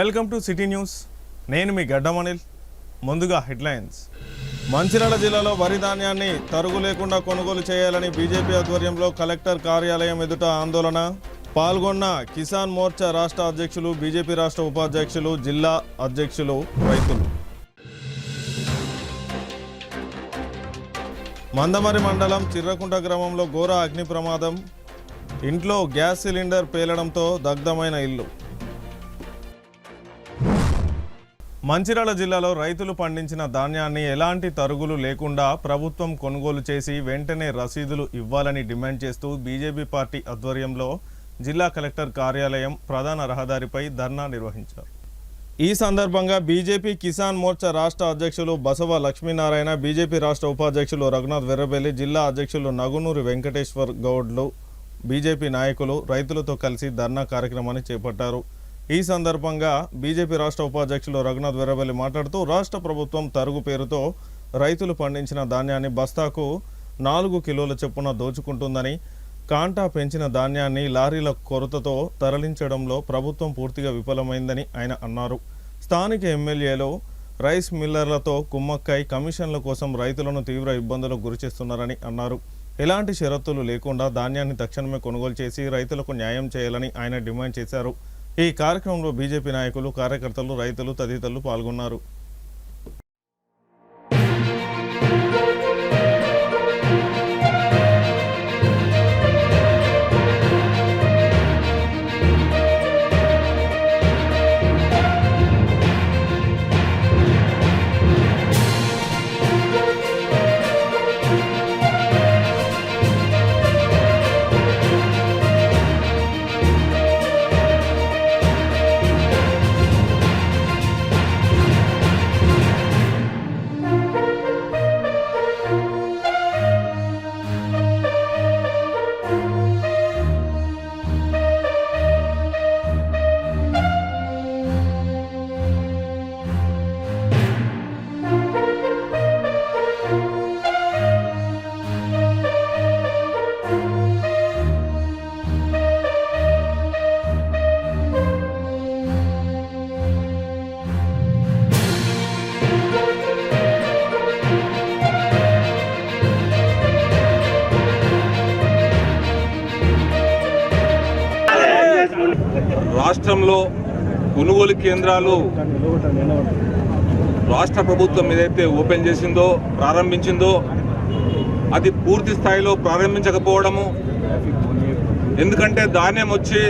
Welcome to city news. నేను మీ గడ్డమనిల్. ముందుగా headlines. Mancherial జిల్లాలో వరి ధాన్యాన్ని తరుగు లేకుండా కొనుగోలు చేయాలని బీజేపీ ఆధ్వర్యంలో కలెక్టర్ కార్యాలయం ఎదుట ఆందోళన. పాల్గొన్న కిసాన్ మోర్చా రాష్ట్ర అధ్యక్షులు, బీజేపీ రాష్ట్ర ఉపాధ్యక్షులు, జిల్లా అధ్యక్షులు, రైతులు. మందమరి మండలం చిర్రకుంట గ్రామంలో ఘోర అగ్ని ప్రమాదం. ఇంట్లో గ్యాస్ సిలిండర్ పేలడంతో దగ్ధమైన ఇల్లు. మంచిర్యాల జిల్లాలో రైతులు పండించిన ధాన్యాన్ని ఎలాంటి తరుగులు లేకుండా ప్రభుత్వం కొనుగోలు చేసి వెంటనే రసీదులు ఇవ్వాలని డిమాండ్ చేస్తూ బీజేపీ పార్టీ ఆధ్వర్యంలో జిల్లా కలెక్టర్ కార్యాలయం ప్రధాన రహదారిపై ధర్నా నిర్వహించారు. ఈ సందర్భంగా బీజేపీ కిసాన్ మోర్చా రాష్ట్ర అధ్యక్షులు బసవ లక్ష్మీనారాయణ, బీజేపీ రాష్ట్ర ఉపాధ్యక్షులు రఘునాథ్ వెర్రబెల్లి, జిల్లా అధ్యక్షులు నగునూరి వెంకటేశ్వర్ గౌడ్లు, బీజేపీ నాయకులు రైతులతో కలిసి ధర్నా కార్యక్రమాన్ని చేపట్టారు. ఈ సందర్భంగా బీజేపీ రాష్ట్ర ఉపాధ్యక్షులు రఘునాథ్ వెర్రబెల్లి మాట్లాడుతూ రాష్ట్ర ప్రభుత్వం తరుగు పేరుతో రైతులు పండించిన ధాన్యాన్ని బస్తాకు 4 కిలోల చొప్పున దోచుకుంటుందని, కాంటా పెంచిన ధాన్యాన్ని లారీల కొరతతో తరలించడంలో ప్రభుత్వం పూర్తిగా విఫలమైందని ఆయన అన్నారు. స్థానిక ఎమ్మెల్యేలు రైస్ మిల్లర్లతో కుమ్మక్కై కమిషన్ల కోసం రైతులను తీవ్ర ఇబ్బందులకు గురిచేస్తున్నారని అన్నారు. ఎలాంటి షరతులు లేకుండా ధాన్యాన్ని తక్షణమే కొనుగోలు చేసి రైతులకు న్యాయం చేయాలని ఆయన డిమాండ్ చేశారు. ఈ కార్యక్రమంలో బీజేపీ నాయకులు, కార్యకర్తలు, రైతులు తదితరులు పాల్గొన్నారు. రాష్ట్రంలో కొనుగోలు కేంద్రాలు రాష్ట్ర ప్రభుత్వం ఏదైతే ఓపెన్ చేసిందో, ప్రారంభించిందో అది పూర్తి స్థాయిలో ప్రారంభించకపోవడము. ఎందుకంటే ధాన్యం వచ్చి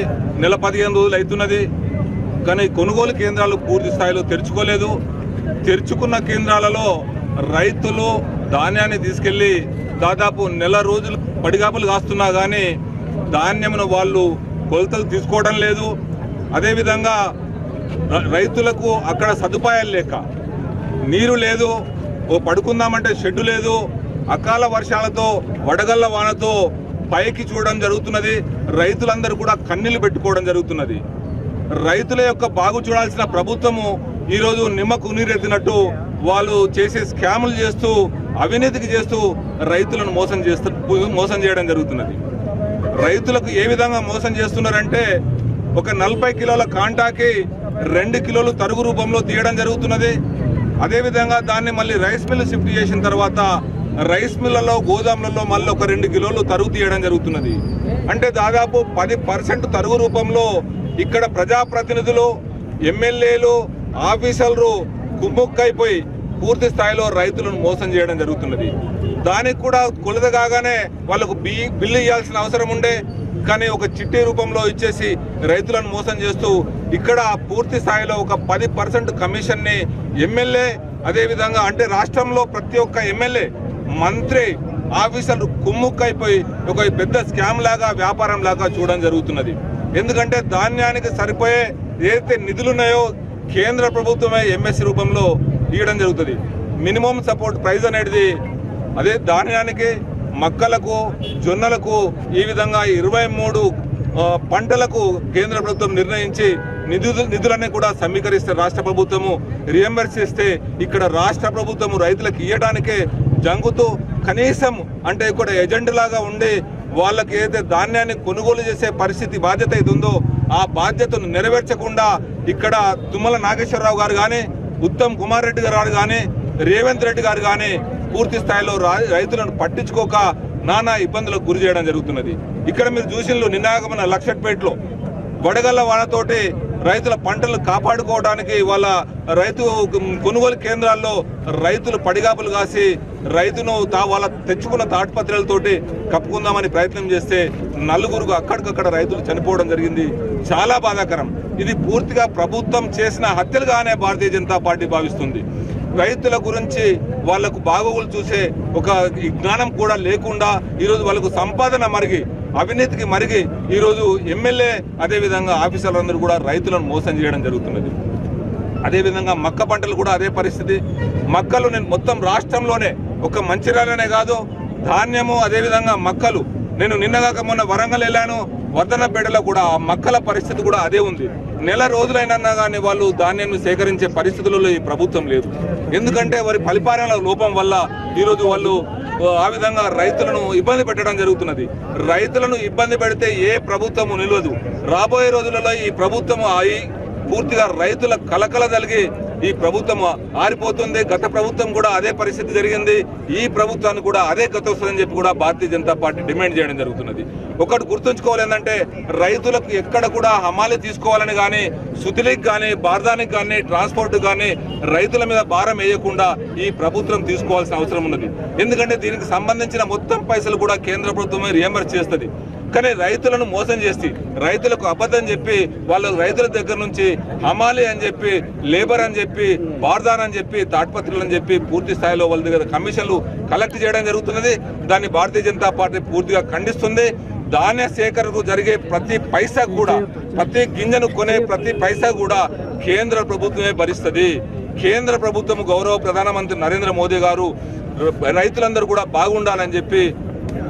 నెల 15 రోజులు అవుతున్నది, కానీ కొనుగోలు కేంద్రాలు పూర్తి స్థాయిలో తెరుచుకోలేదు. తెరుచుకున్న కేంద్రాలలో రైతులు ధాన్యాన్ని తీసుకెళ్లి దాదాపు నెల రోజులు పడిగాపులు కాస్తున్నా కానీ ధాన్యమును వాళ్ళు కొలతలు తీసుకోవడం లేదు. అదేవిధంగా రైతులకు అక్కడ సదుపాయాలు లేక, నీరు లేదు, పడుకుందామంటే షెడ్డు లేదు, అకాల వర్షాలతో వడగళ్ల వానతో పైకి చూడడం జరుగుతున్నది. రైతులందరూ కూడా కన్నీళ్లు పెట్టుకోవడం జరుగుతున్నది. రైతుల యొక్క బాగు చూడాల్సిన ప్రభుత్వము ఈరోజు నిమ్మకు నీరెత్తినట్టు వాళ్ళు చేసే స్కాములు చేస్తూ, అవినీతికి చేస్తూ రైతులను మోసం చేయడం జరుగుతున్నది. రైతులకు ఏ విధంగా మోసం చేస్తున్నారంటే, ఒక 40 కిలోల కాంటాకి 2 కిలోలు తరుగు రూపంలో తీయడం జరుగుతున్నది. అదేవిధంగా దాన్ని మళ్ళీ రైస్ మిల్ షిఫ్ట్ చేసిన తర్వాత రైస్ మిల్లలో, గోదాములలో మళ్ళీ ఒక 2 కిలోలు తరుగు తీయడం జరుగుతున్నది. అంటే దాదాపు 10% తరుగు రూపంలో ఇక్కడ ప్రజాప్రతినిధులు, ఎమ్మెల్యేలు, ఆఫీసర్లు కుమ్ముక్కైపోయి పూర్తి స్థాయిలో రైతులను మోసం చేయడం జరుగుతున్నది. దానికి కూడా కొలత కాగానే వాళ్ళకు బిల్లు ఇవ్వాల్సిన అవసరం ఉండే, కానీ ఒక చిట్టి రూపంలో ఇచ్చేసి రైతులను మోసం చేస్తూ ఇక్కడ పూర్తి స్థాయిలో ఒక 10% కమిషన్ని ఎమ్మెల్యే, అదేవిధంగా అంటే రాష్ట్రంలో ప్రతి ఒక్క ఎమ్మెల్యే, మంత్రి, ఆఫీసర్లు కుమ్ముక్కైపోయి ఒక పెద్ద స్కామ్ లాగా, వ్యాపారం లాగా చూడడం జరుగుతున్నది. ఎందుకంటే ధాన్యానికి సరిపోయే ఏదైతే నిధులున్నాయో కేంద్ర ప్రభుత్వమే ఎంఎస్సి రూపంలో ఇవ్వడం జరుగుతుంది. మినిమం సపోర్ట్ ప్రైజ్ అనేది అదే ధాన్యానికి, మక్కలకు, జొన్నలకు ఈ విధంగా 23 పంటలకు కేంద్ర ప్రభుత్వం నిర్ణయించి నిధులన్నీ కూడా సమీకరిస్తే రాష్ట్ర ప్రభుత్వము రియంబర్స్ చేస్తే ఇక్కడ రాష్ట్ర ప్రభుత్వము రైతులకు ఇవ్వడానికే జంగుతూ కనీసం అంటే ఇక్కడ ఏజెంట్ లాగా ఉండి వాళ్ళకి ఏదైతే ధాన్యాన్ని కొనుగోలు చేసే పరిస్థితి బాధ్యత ఇది ఉందో ఆ బాధ్యతను నెరవేర్చకుండా ఇక్కడ తుమ్మల నాగేశ్వరరావు గారు కానీ, ఉత్తమ్ కుమార్ రెడ్డి గారు కానీ, రేవంత్ రెడ్డి గారు కానీ పూర్తి స్థాయిలో రైతులను పట్టించుకోక నానా ఇబ్బందులకు గురి చేయడం జరుగుతున్నది. ఇక్కడ మీరు చూసిన నిన్నాగమన లక్షట్పేటలో వడగళ్ల వానతోటి రైతుల పంటలు కాపాడుకోవడానికి వాళ్ళ రైతు కొనుగోలు కేంద్రాల్లో రైతులు పడిగాపులు కాసి రైతును వాళ్ళ తెచ్చుకున్న తాటిపత్రాలతోటి కప్పుకుందామని ప్రయత్నం చేస్తే నలుగురు అక్కడికక్కడ రైతులు చనిపోవడం జరిగింది. చాలా బాధాకరం. ఇది పూర్తిగా ప్రభుత్వం చేసిన హత్యలుగానే భారతీయ జనతా పార్టీ భావిస్తుంది. రైతుల గురించి వాళ్లకు బాగోగులు చూసే ఒక జ్ఞానం కూడా లేకుండా ఈరోజు వాళ్ళకు సంపాదన మరిగి, అవినీతికి మరిగి ఈరోజు ఎమ్మెల్యే అదేవిధంగా ఆఫీసర్లందరూ కూడా రైతులను మోసం చేయడం జరుగుతున్నది. అదేవిధంగా మక్క పంటలు కూడా అదే పరిస్థితి. మక్కలు నేను మొత్తం రాష్ట్రంలోనే ఒక మంచిర్యాలనే కాదు, ధాన్యము అదేవిధంగా మక్కలు, నేను నిన్నగాక మొన్న వరంగల్ వెళ్ళాను, వర్ధనపేటలో కూడా ఆ మక్కల పరిస్థితి కూడా అదే ఉంది. నెల రోజులైనా కానీ వాళ్ళు ధాన్యాన్ని సేకరించే పరిస్థితులలో ఈ ప్రభుత్వం లేదు. ఎందుకంటే వారి పరిపాలన లోపం వల్ల ఈరోజు వాళ్ళు ఆ విధంగా రైతులను ఇబ్బంది పెట్టడం జరుగుతున్నది. రైతులను ఇబ్బంది పెడితే ఏ ప్రభుత్వము నిలవదు. రాబోయే రోజులలో ఈ ప్రభుత్వం పూర్తిగా రైతుల కలకల కలిగి ఈ ప్రభుత్వం ఆరిపోతుంది. గత ప్రభుత్వం కూడా అదే పరిస్థితి జరిగింది. ఈ ప్రభుత్వాన్ని కూడా అదే గత వస్తుందని చెప్పి కూడా భారతీయ జనతా పార్టీ డిమాండ్ చేయడం జరుగుతున్నది. ఒకటి గుర్తుంచుకోవాలి ఏంటంటే, రైతులకు ఎక్కడ కూడా హమాలి తీసుకోవాలని కానీ, సుతిలికి కానీ, బార్దానికి కానీ, ట్రాన్స్పోర్ట్ కానీ రైతుల మీద భారం వేయకుండా ఈ ప్రభుత్వం తీసుకోవాల్సిన అవసరం ఉన్నది. ఎందుకంటే దీనికి సంబంధించిన మొత్తం పైసలు కూడా కేంద్ర ప్రభుత్వమే రియంబర్స్ చేస్తుంది. కానీ రైతులను మోసం చేసి, రైతులకు అబద్ధం చెప్పి, వాళ్ళ రైతుల దగ్గర నుంచి హమాలి అని చెప్పి, లేబర్ అని చెప్పి, బార్దాన్ అని చెప్పి, తాడ్పత్రులు అని చెప్పి పూర్తి స్థాయిలో వాళ్ళ దగ్గర కమిషన్లు కలెక్ట్ చేయడం జరుగుతున్నది. దాన్ని భారతీయ జనతా పార్టీ పూర్తిగా ఖండిస్తుంది. ధాన్య సేకరణకు జరిగే ప్రతి పైసా కూడా, ప్రతి గింజను కొనే ప్రతి పైసా కూడా కేంద్ర ప్రభుత్వమే భరిస్తుంది. కేంద్ర ప్రభుత్వం గౌరవ ప్రధానమంత్రి నరేంద్ర మోదీ గారు రైతులందరూ కూడా బాగుండాలని చెప్పి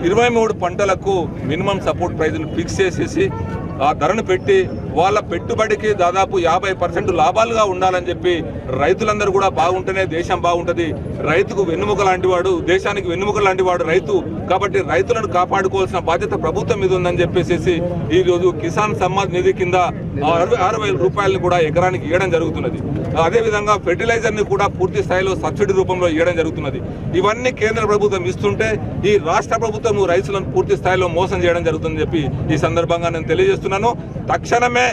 23 పంటలకు మినిమం సపోర్ట్ ప్రైజ్ను ఫిక్స్ చేసేసి ఆ ధరను పెట్టి వాళ్ళ పెట్టుబడికి దాదాపు 50% లాభాలుగా ఉండాలని చెప్పి రైతులందరూ కూడా బాగుంటేనే దేశం బాగుంటుంది. రైతుకు వెన్నుముక లాంటి వాడు, దేశానికి వెన్నుముక లాంటి వాడు రైతు. కాబట్టి రైతులను కాపాడుకోవాల్సిన బాధ్యత ప్రభుత్వం మీద ఉందని చెప్పేసి ఈ రోజు కిసాన్ సమ్మాన్ నిధి కింద 6,000 రూపాయలను కూడా ఎకరానికి ఇవ్వడం జరుగుతున్నది. అదేవిధంగా ఫెర్టిలైజర్ని కూడా పూర్తి స్థాయిలో సబ్సిడీ రూపంలో ఇవ్వడం జరుగుతున్నది. ఇవన్నీ కేంద్ర ప్రభుత్వం ఇస్తుంటే ఈ రాష్ట్ర ప్రభుత్వం రైతులను పూర్తి స్థాయిలో మోసం చేయడం జరుగుతుందని చెప్పి ఈ సందర్భంగా నేను తెలియజేస్తున్నాను. తక్షణమే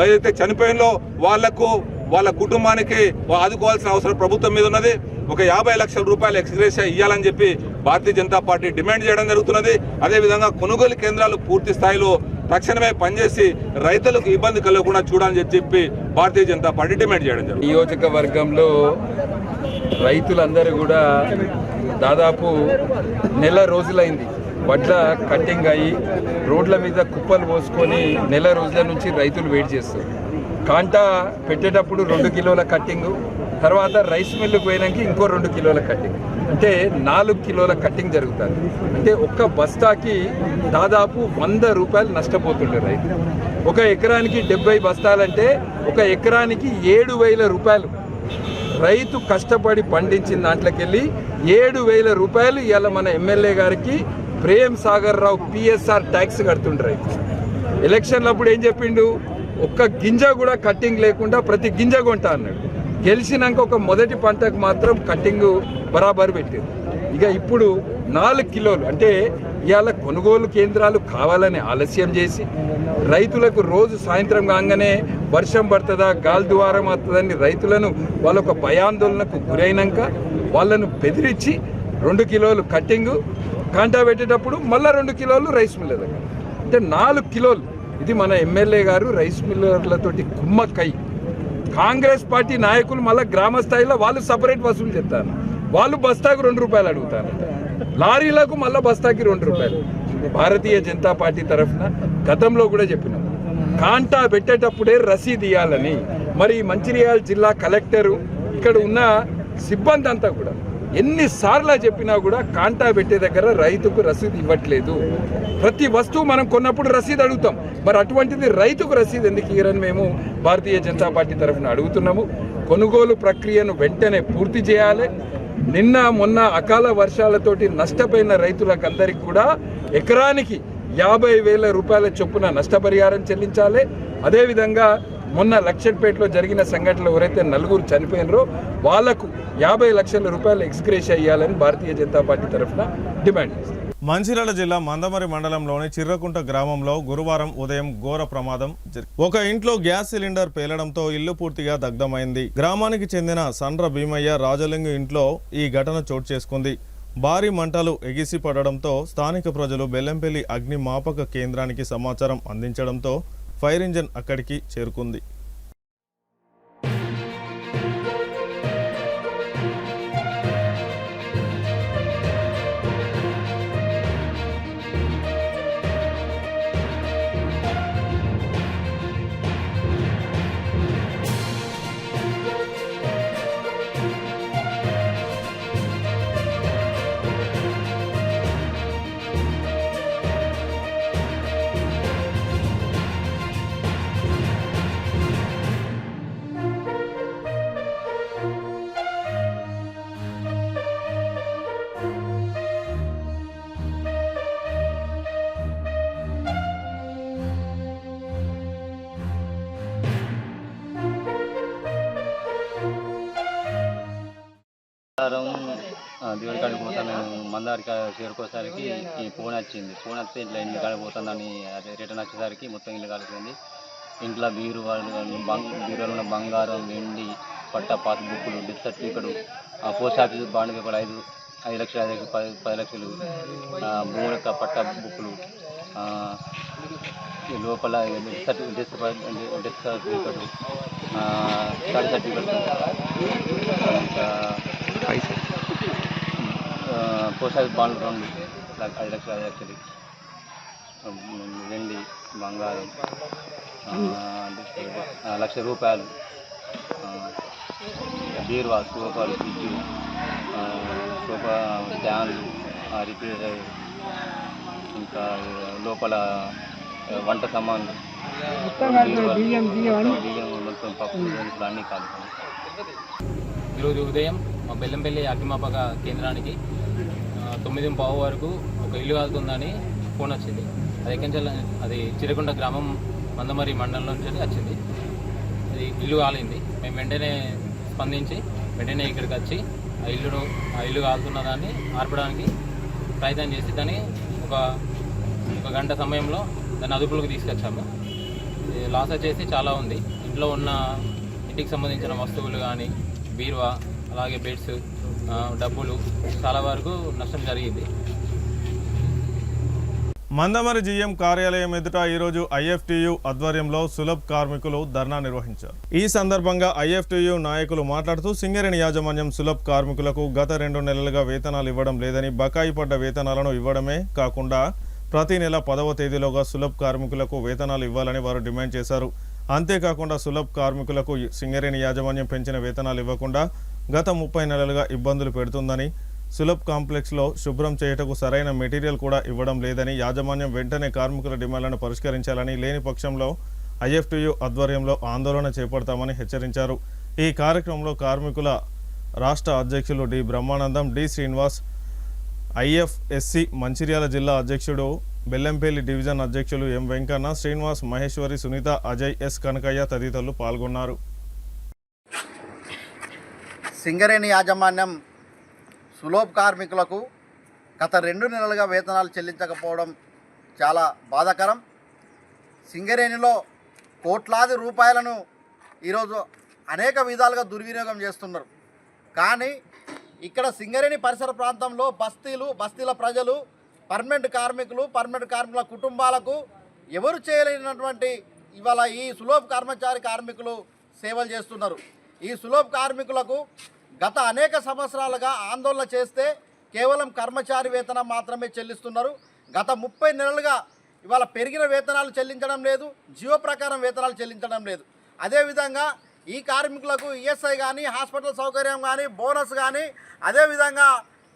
ఏదైతే చనిపోయిందో వాళ్లకు, వాళ్ళ కుటుంబానికి ఆదుకోవాల్సిన అవసరం ప్రభుత్వం మీద ఉన్నది. ఒక 50 లక్షల రూపాయలు ఎక్స్గ్రేషియా ఇవ్వాలని చెప్పి భారతీయ జనతా పార్టీ డిమాండ్ చేయడం జరుగుతున్నది. అదేవిధంగా కొనుగోలు కేంద్రాలు పూర్తి స్థాయిలో తక్షణమే పనిచేసి రైతులకు ఇబ్బంది కలగకుండా చూడాలని చెప్పి భారతీయ జనతా పార్టీ డిమాండ్ చేయడం జరుగుతుంది. నియోజకవర్గంలో రైతులందరూ కూడా దాదాపు నెల రోజులైంది వడ్ల కట్టింగ్ అయ్యి రోడ్ల మీద కుప్పలు పోసుకొని నెల రోజుల నుంచి రైతులు వెయిట్ చేస్తారు. కాంటా పెట్టేటప్పుడు 2 కిలోల కట్టింగు, తర్వాత రైస్ మిల్లుకు పోయినాక ఇంకో 2 కిలోల కట్టింగ్, అంటే 4 కిలోల కట్టింగ్ జరుగుతుంది. అంటే ఒక్క బస్తాకి దాదాపు 100 రూపాయలు నష్టపోతుండే రైతు. ఒక ఎకరానికి 70 బస్తాలంటే ఒక ఎకరానికి 7,000 రూపాయలు రైతు కష్టపడి పండించిన దాంట్లోకెళ్ళి 7,000 రూపాయలు ఇవాళ మన ఎమ్మెల్యే గారికి ప్రేమ్ సాగర్ రావు పిఎస్ఆర్ ట్యాక్స్ కడుతుండ్రు రైతు. ఎలక్షన్లప్పుడు ఏం చెప్పిండు, ఒక్క గింజ కూడా కట్టింగ్ లేకుండా ప్రతి గింజ కొంటా అన్నాడు. గెలిచినాక ఒక మొదటి పంటకు మాత్రం కట్టింగ్ బరాబర్ పెట్టారు. ఇక ఇప్పుడు 4 కిలోలు అంటే ఇవాళ కొనుగోలు కేంద్రాలు కావాలని ఆలస్యం చేసి రైతులకు రోజు సాయంత్రం కాగానే వర్షం పడుతుందా, గాలి ద్వారం వస్తుందని రైతులను వాళ్ళొక భయాందోళనకు గురైనాక వాళ్ళను బెదిరించి 2 కిలోలు కట్టింగు, కాంటా పెట్టేటప్పుడు మళ్ళీ 2 కిలోలు రైస్ మిల్లర్ దగ్గర, అంటే 4 కిలోలు. ఇది మన ఎమ్మెల్యే గారు రైస్ మిల్లర్లతోటి కుమ్మక్కై కాంగ్రెస్ పార్టీ నాయకులు మళ్ళీ గ్రామ స్థాయిలో వాళ్ళు సపరేట్ వసూలు చేస్తారు. వాళ్ళు బస్తాకు 2 రూపాయలు అడుగుతారు, లారీలకు మళ్ళీ బస్తాకి 2 రూపాయలు. భారతీయ జనతా పార్టీ తరఫున గతంలో కూడా చెప్పినాం, కాంటా పెట్టేటప్పుడే రసీదు ఇవ్వాలని. మరి మంచిర్యాల జిల్లా కలెక్టరు ఇక్కడ ఉన్న సిబ్బంది అంతా కూడా ఎన్నిసార్లు చెప్పినా కూడా కాంటా పెట్టే దగ్గర రైతుకు రసీదు ఇవ్వట్లేదు. ప్రతి వస్తువు మనం కొన్నప్పుడు రసీదు అడుగుతాం, మరి అటువంటిది రైతుకు రసీదు ఎందుకు ఇవ్వరని మేము భారతీయ జనతా పార్టీ తరఫున అడుగుతున్నాము. కొనుగోలు ప్రక్రియను వెంటనే పూర్తి చేయాలి. నిన్న మొన్న అకాల వర్షాలతోటి నష్టపోయిన రైతులకు అందరికీ కూడా ఎకరానికి 50,000 రూపాయల చొప్పున నష్టపరిహారం చెల్లించాలి. అదేవిధంగా మొన్న లక్షపేటలో జరిగిన సంఘటనలో ఎవరైతే 4 చనిపోయినారో వాళ్లకు 50 లక్షల రూపాయలు ఎక్స్గ్రేషియా ఇవ్వాలని భారతీయ జనతా పార్టీ తరఫున డిమాండ్ చేస్తారు. మంచిర్యాల జిల్లా మందమరి మండలంలోని చిర్రకుంట గ్రామంలో గురువారం ఉదయం ఘోర ప్రమాదం ఒక ఇంట్లో గ్యాస్ సిలిండర్ పేలడంతో ఇల్లు పూర్తిగా దగ్ధమైంది. గ్రామానికి చెందిన సండ్ర భీమయ్య రాజలింగు ఇంట్లో ఈ ఘటన చోటు చేసుకుంది. భారీ మంటలు ఎగిసి పడడంతో స్థానిక ప్రజలు బెల్లంపల్లి అగ్నిమాపక కేంద్రానికి సమాచారం అందించడంతో ఫైర్ ఇంజిన్ అక్కడికి చేరుకుంది. దేవుడి కాడికి పోతాను మందారికి చేరుకోసరికి ఈ ఫోన్ వచ్చింది. ఫోన్ వస్తే ఇట్లా ఇల్లు కాడికి పోతుందని రిటర్న్ వచ్చేసరికి మొత్తం ఇల్లు కాలిపోయింది. ఇంట్లో బీరువాలో ఉన్న బంగారం, వెండి, పట్ట, పాస్ బుక్కులు, death certificate, post office bond paper 5 లక్షలు, 10 లక్షలు, భూముల పట్ట బుక్కులు, లోపల death certificate, study certificate, post office bond 5 లక్షలు, వెండి, బంగారం, 1 లక్ష రూపాయలు, బీరువా, సోఫాలు, ఫ్రిడ్జ్, సోఫా ఫ్యాన్లు, రిపేర్, ఇంకా లోపల వంట సామాన్లు, బియ్యం మొత్తం పప్పు అన్నీ కాదు. ఈరోజు ఉదయం మా బెల్లంపల్లి అగ్నిమాపక కేంద్రానికి 9:15 వరకు ఒక ఇల్లు కాలుతుందని ఫోన్ వచ్చింది. అది చిరకుంట గ్రామం మందమరి మండలంలో నుంచి వచ్చింది. అది ఇల్లు కాలింది. మేము వెంటనే స్పందించి వెంటనే ఇక్కడికి వచ్చి ఆ ఇల్లు కాలుతున్న దాన్ని ఆర్పడానికి ప్రయత్నం చేసి దాన్ని ఒక గంట సమయంలో దాన్ని అదుపులోకి తీసుకొచ్చాము. లాస్ వచ్చేసి చాలా ఉంది. ఇంటికి సంబంధించిన వస్తువులు కానీ, బీరువా, అలాగే బెడ్స్, డబ్బులు చాలా వరకు నష్టం జరిగింది. మందమరి జీఎం కార్యాలయం ఎదుట ఈరోజు ఐఎఫ్టియు ఆధ్వర్యంలో సులభ్ కార్మికులు ధర్నా నిర్వహించారు. ఈ సందర్భంగా ఐఎఫ్టియు నాయకులు మాట్లాడుతూ సింగరేణి యాజమాన్యం సులభ్ కార్మికులకు గత 2 నెలలుగా వేతనాలు ఇవ్వడం లేదని, బకాయి పడ్డ వేతనాలను ఇవ్వడమే కాకుండా ప్రతి నెల 10వ తేదీలోగా సులభ్ కార్మికులకు వేతనాలు ఇవ్వాలని వారు డిమాండ్ చేశారు. అంతేకాకుండా సులభ్ కార్మికులకు సింగరేణి యాజమాన్యం పెంచిన వేతనాలు ఇవ్వకుండా గత 30 నెలలుగా ఇబ్బందులు పెడుతుందని, సులభ్ కాంప్లెక్స్లో శుభ్రం చేయటకు సరైన మెటీరియల్ కూడా ఇవ్వడం లేదని, యాజమాన్యం వెంటనే కార్మికుల డిమాండ్లను పరిష్కరించాలని, లేని పక్షంలో ఐఎఫ్టియు ఆధ్వర్యంలో ఆందోళన చేపడతామని హెచ్చరించారు. ఈ కార్యక్రమంలో కార్మికుల రాష్ట్ర అధ్యక్షులు D Brahmanandam, D Srinivas, IFSC Mancherial జిల్లా అధ్యక్షుడు, బెల్లంపల్లి డివిజన్ అధ్యక్షులు ఎం వెంకన్న, శ్రీనివాస్, మహేశ్వరి, సునీత, అజయ్, ఎస్ కనకయ్య తదితరులు పాల్గొన్నారు. సింగరేణి యాజమాన్యం సులభ్ కార్మికులకు గత 2 నెలలుగా వేతనాలు చెల్లించకపోవడం చాలా బాధాకరం. సింగరేణిలో కోట్లాది రూపాయలను ఈరోజు అనేక విధాలుగా దుర్వినియోగం చేస్తున్నారు. కానీ ఇక్కడ సింగరేణి పరిసర ప్రాంతంలో బస్తీల ప్రజలు, పర్మనెంట్ కార్మికుల కుటుంబాలకు ఎవరు చేయలేనటువంటి ఇవాళ ఈ సులభ్ కార్మికులు సేవలు చేస్తున్నారు. ఈ సులభ్ కార్మికులకు గత అనేక సంవత్సరాలుగా ఆందోళన చేస్తే కేవలం కర్మచారి వేతనం మాత్రమే చెల్లిస్తున్నారు. గత 30 నెలలుగా ఇవాళ పెరిగిన వేతనాలు చెల్లించడం లేదు, జియో ప్రకారం వేతనాలు చెల్లించడం లేదు. అదేవిధంగా ఈ కార్మికులకు ఈఎస్ఐ కానీ, హాస్పిటల్ సౌకర్యం కానీ, బోనస్ కానీ, అదేవిధంగా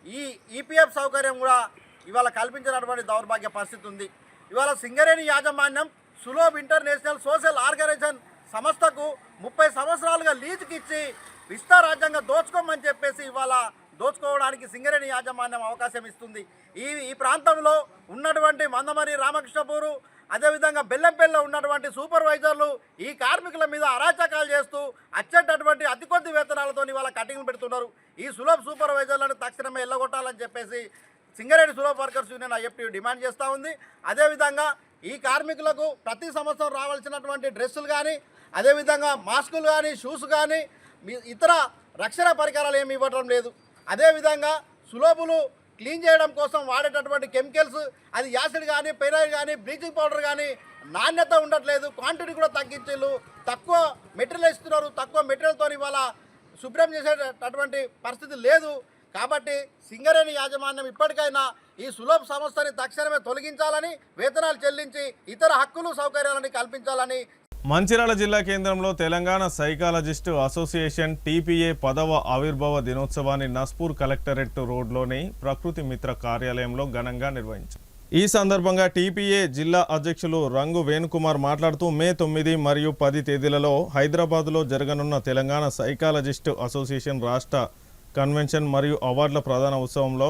ఈ ఈపీఎఫ్ సౌకర్యం కూడా ఇవాళ కల్పించినటువంటి దౌర్భాగ్య పరిస్థితి ఉంది. ఇవాళ సింగరేణి యాజమాన్యం సులభ్ ఇంటర్నేషనల్ సోషల్ ఆర్గనైజేషన్ సంస్థకు 30 సంవత్సరాలుగా లీజుకి ఇచ్చి విస్తారాజ్యంగా దోచుకోమని చెప్పేసి ఇవాళ దోచుకోవడానికి సింగరేణి యాజమాన్యం అవకాశం ఇస్తుంది. ఈ ప్రాంతంలో ఉన్నటువంటి మందమరి, రామకృష్ణపూరు, అదేవిధంగా బెల్లంపల్లిలో ఉన్నటువంటి సూపర్వైజర్లు ఈ కార్మికుల మీద అరాచకాలు చేస్తూ వచ్చేటటువంటి అతి కొద్ది వేతనాలతో వాళ్ళ కటింగ్లు పెడుతున్నారు. ఈ సులభ్ సూపర్వైజర్లను తక్షణమే ఎల్లగొట్టాలని చెప్పేసి Singareni Sulabh workers union IFTU demand చేస్తూ ఉంది. అదేవిధంగా ఈ కార్మికులకు ప్రతి సంవత్సరం రావాల్సినటువంటి డ్రెస్సులు కానీ, అదేవిధంగా మాస్కులు కానీ, షూస్ కానీ, ఇతర రక్షణ పరికరాలు ఏమి ఇవ్వడం లేదు. అదేవిధంగా సులభులు క్లీన్ చేయడం కోసం వాడేటటువంటి కెమికల్స్, అది యాసిడ్ కానీ, పెరాయిడ్ కానీ, బ్లీచింగ్ పౌడర్ కానీ నాణ్యత ఉండట్లేదు. క్వాంటిటీ కూడా తగ్గించారు. తక్కువ మెటీరియల్ ఇస్తున్నారు. తక్కువ మెటీరియల్తో ఇవాళ శుభ్రం చేసేటటువంటి పరిస్థితి లేదు. కాబట్టి సింగరేణి యాజమాన్యం ఇప్పటికైనా ఈ సులభ్ సంస్థని తక్షణమే తొలగించాలని, వేతనాలు చెల్లించి ఇతర హక్కులు సౌకర్యాలని కల్పించాలని. మంచిర్యాల జిల్లా కేంద్రంలో తెలంగాణ సైకాలజిస్టు అసోసియేషన్ టీపీఏ 10వ ఆవిర్భావ దినోత్సవాన్ని నస్పూర్ కలెక్టరేట్ రోడ్లోని ప్రకృతి మిత్ర కార్యాలయంలో ఘనంగా నిర్వహించారు. ఈ సందర్భంగా టీపీఏ జిల్లా అధ్యక్షులు రంగు వేణుకుమార్ మాట్లాడుతూ మే 9 మరియు 10 తేదీలలో హైదరాబాద్లో జరగనున్న తెలంగాణ సైకాలజిస్టు అసోసియేషన్ రాష్ట్ర కన్వెన్షన్ మరియు అవార్డుల ప్రధాన ఉత్సవంలో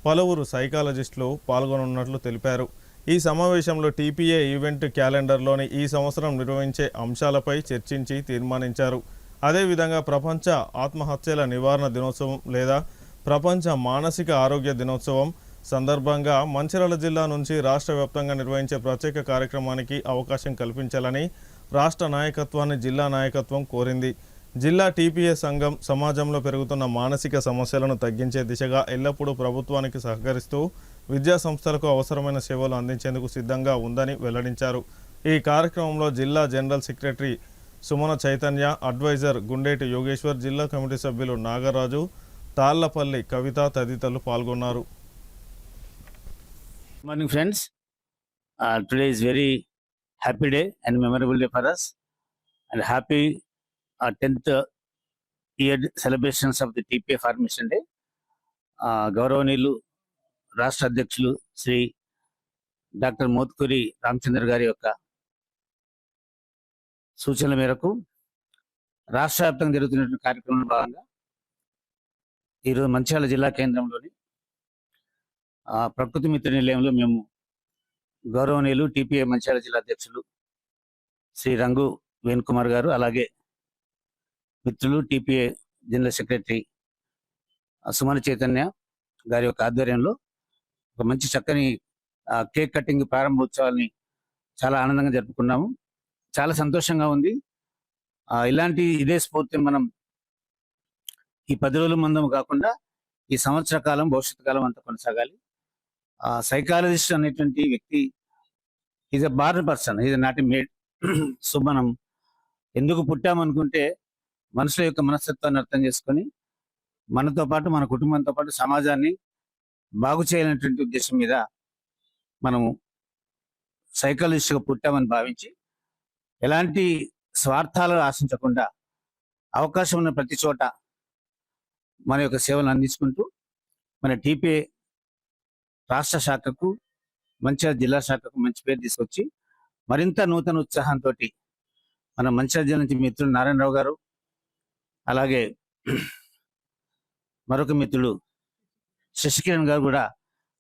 పలువురు సైకాలజిస్టులు పాల్గొనున్నట్లు తెలిపారు. ఈ సమావేశంలో టీపీఏ ఈవెంట్ క్యాలెండర్లోని ఈ సంవత్సరం నిర్వహించే అంశాలపై చర్చించి తీర్మానించారు. అదేవిధంగా ప్రపంచ ఆత్మహత్యల నివారణ దినోత్సవం లేదా ప్రపంచ మానసిక ఆరోగ్య దినోత్సవం సందర్భంగా మంచిర్యాల జిల్లా నుంచి రాష్ట్ర వ్యాప్తంగా నిర్వహించే ప్రత్యేక కార్యక్రమానికి అవకాశం కల్పించాలని రాష్ట్ర నాయకత్వాన్ని జిల్లా నాయకత్వం కోరింది. జిల్లా టీపీఏ సంఘం సమాజంలో పెరుగుతున్న మానసిక సమస్యలను తగ్గించే దిశగా ఎల్లప్పుడూ ప్రభుత్వానికి సహకరిస్తూ విద్యా సంస్థలకు అవసరమైన సేవలు అందించేందుకు సిద్ధంగా ఉందని వెల్లడించారు. ఈ కార్యక్రమంలో జిల్లా general secretary Sumana Chaitanya, adviser Gundeti Yogeshwar, జిల్లా కమిటీ సభ్యులు నాగరాజు, తాళ్లపల్లి కవిత తదితరులు పాల్గొన్నారు. Morning friends, today is very happy day and memorable day for us, and happy 10th year celebrations of the TPA formation day. గౌరవనీయులు రాష్ట్ర అధ్యక్షులు శ్రీ డాక్టర్ మోత్కూరి రామచంద్ర గారి యొక్క సూచనల మేరకు రాష్ట్ర వ్యాప్తంగా జరుగుతున్నటువంటి కార్యక్రమంలో భాగంగా ఈరోజు మంచిర్యాల జిల్లా కేంద్రంలోని ప్రకృతి మిత్ర నిలయంలో మేము గౌరవనీయులు టీపీఏ మంచిర్యాల జిల్లా అధ్యక్షులు శ్రీ రంగు వేణుకుమార్ గారు, అలాగే మిత్రులు TPA general secretary Sumana Chaitanya గారి యొక్క ఆధ్వర్యంలో ఒక మంచి చక్కని కేక్ కటింగ్ ప్రారంభోత్సవాల్ని చాలా ఆనందంగా జరుపుకున్నాము. చాలా సంతోషంగా ఉంది. ఇలాంటి ఇదే స్ఫూర్తి మనం ఈ 10 రోజుల మందం కాకుండా ఈ సంవత్సర కాలం, భవిష్యత్తు కాలం అంతా కొనసాగాలి. సైకాలజిస్ట్ అనేటువంటి వ్యక్తి is a born person, is not a made. So మనం ఎందుకు పుట్టామనుకుంటే మనుషుల యొక్క మనస్తత్వాన్ని అర్థం చేసుకొని మనతో పాటు, మన కుటుంబంతో పాటు సమాజాన్ని బాగు చేయాలనేటువంటి ఉద్దేశం మీద మనము సైకాలజిస్ట్గా పుట్టామని భావించి ఎలాంటి స్వార్థాలు ఆశించకుండా అవకాశం ఉన్న ప్రతి చోట మన యొక్క సేవలు అందించుకుంటూ మన టీపీఏ రాష్ట్ర శాఖకు, మంచిర్యాల జిల్లా శాఖకు మంచి పేరు తీసుకొచ్చి మరింత నూతన ఉత్సాహంతో మన మంచిర్యాల జిల్లా నుంచి మిత్రులు నారాయణరావు గారు, అలాగే మరొక మిత్రుడు శశికిరణ్ గారు కూడా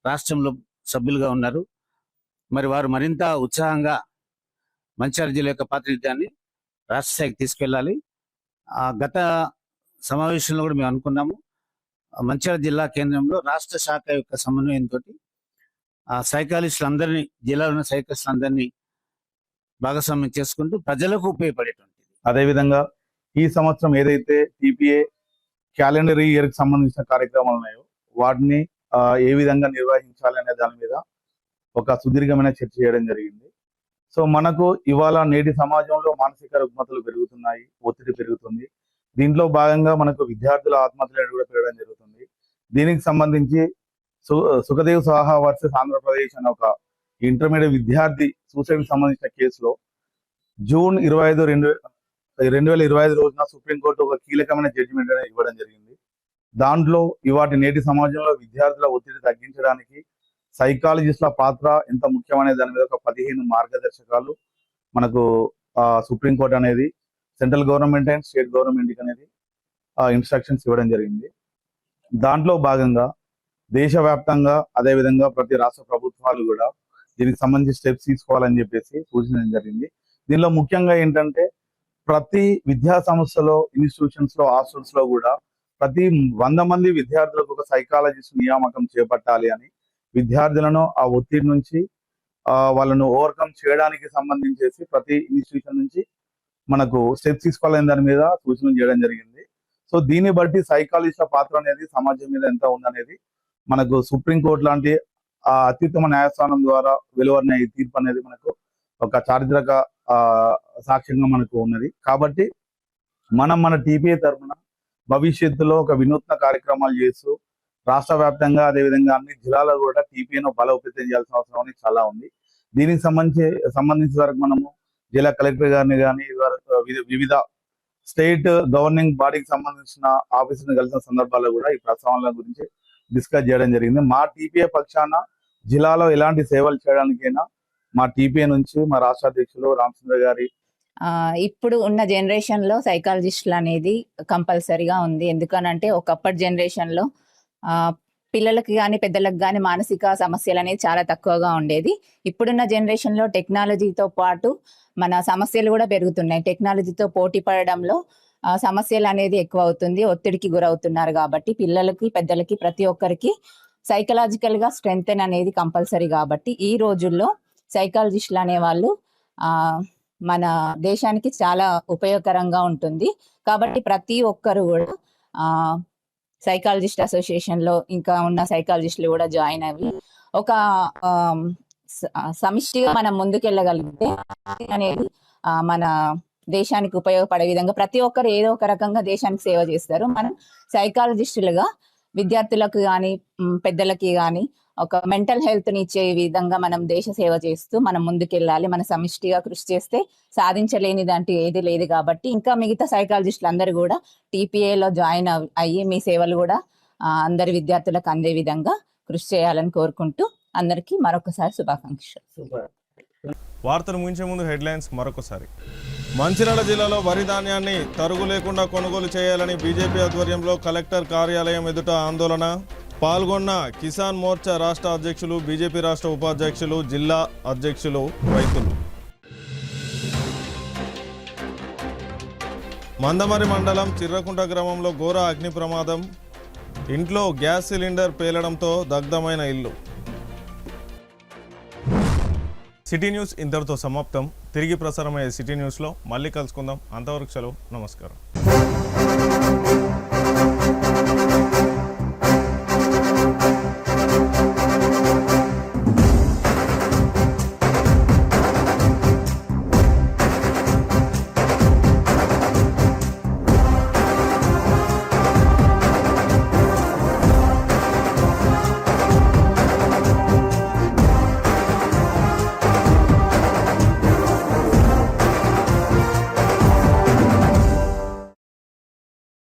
రాష్ట్రంలో సభ్యులుగా ఉన్నారు. మరి వారు మరింత ఉత్సాహంగా మంచిర్యాల జిల్లా యొక్క ప్రాతినిధ్యాన్ని రాష్ట్ర స్థాయికి తీసుకెళ్ళాలి. గత సమావేశంలో కూడా మేము అనుకున్నాము, మంచిర్యాల జిల్లా కేంద్రంలో రాష్ట్ర శాఖ యొక్క సమన్వయంతో సైకాలజిస్టులందరినీ, జిల్లాలో ఉన్న సైకాలజిస్టులందరినీ భాగస్వామ్యం చేసుకుంటూ ప్రజలకు ఉపయోగపడేటువంటిది. అదేవిధంగా ఈ సంవత్సరం ఏదైతే టీపీఏ క్యాలెండర్ ఇయర్కి సంబంధించిన కార్యక్రమాలు ఉన్నాయో వాటిని ఏ విధంగా నిర్వహించాలి అనే దాని మీద ఒక సుదీర్ఘమైన చర్చ చేయడం జరిగింది. సో మనకు ఇవాళ నేటి సమాజంలో మానసిక రుగ్మతలు పెరుగుతున్నాయి, ఒత్తిడి పెరుగుతుంది. దీంట్లో భాగంగా మనకు విద్యార్థుల ఆత్మహత్యలు కూడా పెరగడం జరుగుతుంది. దీనికి సంబంధించి సుఖదేవ్ సాహా వర్సెస్ ఆంధ్రప్రదేశ్ అనే ఒక ఇంటర్మీడియట్ విద్యార్థి సూసైడ్ సంబంధించిన కేసులో జూన్ 25, 2025 రోజున సుప్రీంకోర్టు ఒక కీలకమైన జడ్జిమెంట్ అనేది ఇవ్వడం జరిగింది. దాంట్లో ఇవాటి నేటి సమాజంలో విద్యార్థుల ఒత్తిడి తగ్గించడానికి సైకాలజిస్టుల పాత్ర ఎంత ముఖ్యమనే దాని మీద ఒక 15 మార్గదర్శకాలు మనకు సుప్రీంకోర్టు అనేది central government and state government అనేది ఇన్స్ట్రక్షన్స్ ఇవ్వడం జరిగింది. దాంట్లో భాగంగా దేశవ్యాప్తంగా, అదేవిధంగా ప్రతి రాష్ట్ర ప్రభుత్వాలు కూడా దీనికి సంబంధించి స్టెప్స్ తీసుకోవాలని చెప్పేసి సూచించడం జరిగింది. దీనిలో ముఖ్యంగా ఏంటంటే ప్రతి విద్యా సంస్థలో, ఇన్స్టిట్యూషన్స్ లో, హాస్టల్స్ లో కూడా ప్రతి 100 మంది విద్యార్థులకు ఒక సైకాలజిస్ట్ నియామకం చేపట్టాలి అని, విద్యార్థులను ఆ ఒత్తిడి నుంచి వాళ్ళను ఓవర్కమ్ చేయడానికి సంబంధించేసి ప్రతి ఇన్స్టిట్యూషన్ నుంచి మనకు స్టెప్స్ తీసుకోవాలని దాని మీద సూచనలు చేయడం జరిగింది. సో దీన్ని బట్టి సైకాలజిస్ట్ల పాత్ర అనేది సమాజం మీద ఎంత ఉందనేది మనకు సుప్రీంకోర్టు లాంటి అత్యుత్తమ న్యాయస్థానం ద్వారా వెలువడిన ఈ తీర్పు అనేది మనకు ఒక చారిత్రక సాక్ష్యంగా మనకు ఉన్నది. కాబట్టి మనం మన టీపీఏ తరఫున భవిష్యత్తులో ఒక వినూత్న కార్యక్రమాలు చేస్తూ రాష్ట్ర వ్యాప్తంగా, అదేవిధంగా అన్ని జిల్లాలో కూడా టీపీఏను బలోపేతం చేయాల్సిన అవసరం అనేది చాలా ఉంది. దీనికి సంబంధించిన వరకు మనము జిల్లా కలెక్టర్ గారిని కానీ వివిధ స్టేట్ గవర్నింగ్ బాడీకి సంబంధించిన ఆఫీసులను కలిసిన సందర్భాల్లో కూడా ఈ ప్రస్తావనల గురించి డిస్కస్ చేయడం జరిగింది. మా టీపీఏ పక్షాన జిల్లాలో ఎలాంటి సేవలు చేయడానికైనా మా టీపీఏ నుంచి మా రాష్ట్ర అధ్యక్షులు రామచంద్ర గారి ఇప్పుడు ఉన్న జనరేషన్ లో సైకాలజిస్టులు అనేది కంపల్సరీగా ఉంది. ఎందుకనంటే ఒకప్పటి జనరేషన్ లో పిల్లలకి కానీ పెద్దలకు కానీ మానసిక సమస్యలు అనేది చాలా తక్కువగా ఉండేది. ఇప్పుడున్న జనరేషన్ లో టెక్నాలజీతో పాటు మన సమస్యలు కూడా పెరుగుతున్నాయి. టెక్నాలజీతో పోటీ పడడంలో సమస్యలు అనేది ఎక్కువ అవుతుంది, ఒత్తిడికి గురవుతున్నారు. కాబట్టి పిల్లలకి పెద్దలకి ప్రతి ఒక్కరికి సైకలాజికల్ గా స్ట్రెంగ్తెన్ అనేది కంపల్సరీ. కాబట్టి ఈ రోజుల్లో సైకాలజిస్టులు అనే వాళ్ళు మన దేశానికి చాలా ఉపయోగకరంగా ఉంటుంది. కాబట్టి ప్రతి ఒక్కరు కూడా సైకాలజిస్ట్ అసోసియేషన్ లో ఇంకా ఉన్న సైకాలజిస్టులు కూడా జాయిన్ అయ్యి ఒక సమిష్టిగా మనం ముందుకెళ్ళగలిగితే అనేది మన దేశానికి ఉపయోగపడే విధంగా ప్రతి ఒక్కరు ఏదో ఒక రకంగా దేశానికి సేవ చేస్తారు. మనం సైకాలజిస్టులుగా విద్యార్థులకు కానీ పెద్దలకి కానీ ఒక మెంటల్ హెల్త్ ని ఇచ్చే విధంగా మనం దేశ సేవ చేస్తూ మనం ముందుకెళ్ళాలి. మన సమిష్టిగా కృషి చేస్తే సాధించలేనిది అంటూ ఏది లేదు. కాబట్టి ఇంకా మిగతా సైకాలజిస్టులు అందరూ కూడా టీపీఏలో జాయిన్ అయ్యి మీ సేవలు కూడా అందరి విద్యార్థులకు అందే విధంగా కృషి చేయాలని కోరుకుంటూ అందరికీ మరొకసారి శుభాకాంక్షలు. వార్తలు ముగించే ముందు హెడ్లైన్స్ మరొకసారి. మంచిర్యాల జిల్లాలో వరి ధాన్యాన్ని తరుగు లేకుండా కొనుగోలు చేయాలని బీజేపీ ఆధ్వర్యంలో కలెక్టర్ కార్యాలయం ఎదుట ఆందోళన. పాల్గొన్న కిసాన్ మోర్చా రాష్ట్ర అధ్యక్షులు, బీజేపీ రాష్ట్ర ఉపాధ్యక్షులు, జిల్లా అధ్యక్షులు, రైతులు. మందమరి మండలం చిర్రకుంట గ్రామంలో ఘోర అగ్ని ప్రమాదం. ఇంట్లో గ్యాస్ సిలిండర్ పేలడంతో దగ్ధమైన ఇల్లు. సిటీ న్యూస్ ఇంతటితో సమాప్తం. తిరిగి ప్రసారమయ్యే సిటీ న్యూస్లో మళ్ళీ కలుసుకుందాం. అంతవరకు సెలవు. నమస్కారం.